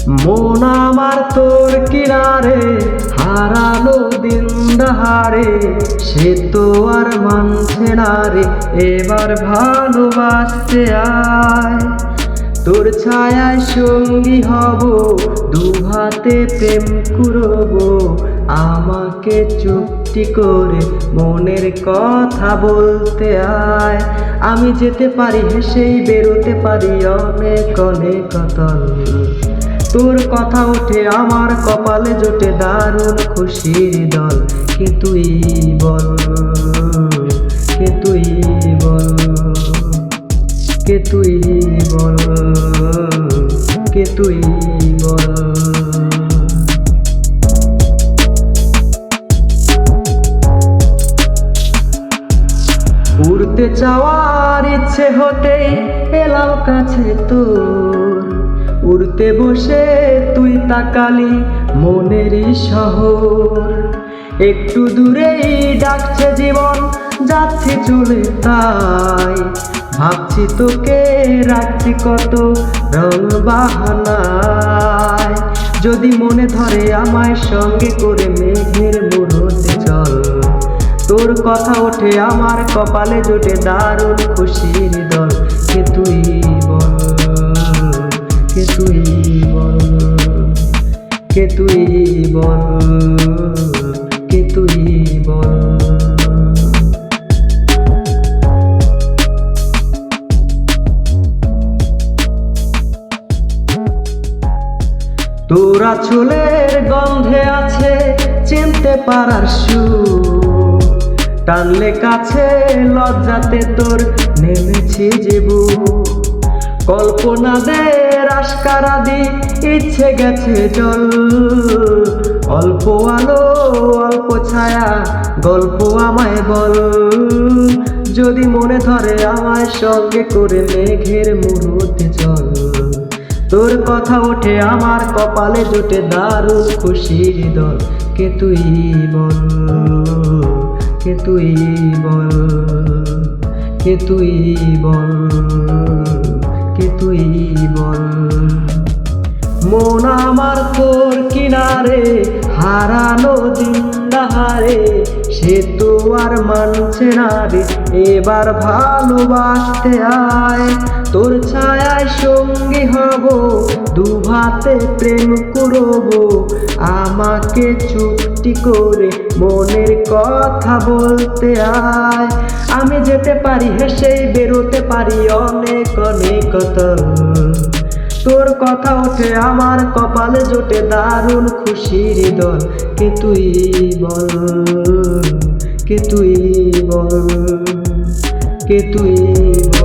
মন আমার তোর কিনারে, হারানো দিন দাহারে, সে তো আর মানছে না রে, এবার ভালোবাসতে আয়। তোর ছায়ায় সঙ্গী হব, দু হাতে প্রেম করব, আমাকে চুপটি করে মনের কথা বলতে আয়। আমি যেতে পারি হেসেই বেরোতে পারি অনেক অনেক অতল। তোর কথা ওঠে আমার কপালে জোটে দারুণ খুশির দল। কে তুই বল, কে তুই বল, কে তুই বল, কে তুই বল। উড়তে চাওয়ার ইচ্ছে হতেই এলাম কাছে তোর। উড়তে বসে তুই তাকালি মনেরই শহর। একটু দূরেই ডাকছে জীবন, যাচ্ছি চলে তাই। ভাবছি তোকে রাখছি কত রং বাহানায়। যদি মনে ধরে আমায় সঙ্গে করে মেঘের মোড়তে চল। তোর কথা ওঠে আমার কপালে জোটে দারুণ খুশির দল। কে তুই বল, কে তুই বল, কে তুই বল, কে তুই বল। তোর আঁচলের গন্ধে আছে চিনতে পারার সুর। টানলে কাছে লজ্জাতে তোর নেমেছি জীবু। কল্পনাদের আশকারা দি ইচ্ছে গেছে জল। অল্প আলো অল্প ছায়া গল্প আমায় বল। যদি মনে ধরে আমায় সঙ্গে করে মেঘের মুহূর্তে চল। তোর কথা ওঠে আমার কপালে জোটে দারুণ খুশির দল। কে তুই বল, কে তুই বল, কে তুই বল, কে তুই বল। মন আমার তোর কিনারে, হারানো দিন দাহারে, সে তো আর মানছে না রে, এবার ভালোবাসতে আয়। তোর ছায়ায় সঙ্গী হব, দু হাতে প্রেম করব, আমাকে চুপটি করে মনের কথা বলতে আয়। আমি যেতে পারি হেসেই বেরোতে পারি অনেক অনেক অতল। তোর কথা ওঠে আমার কপালে জোটে দারুণ খুশির দল। কে তুই বল, কে তুই বল, কে তুই বল।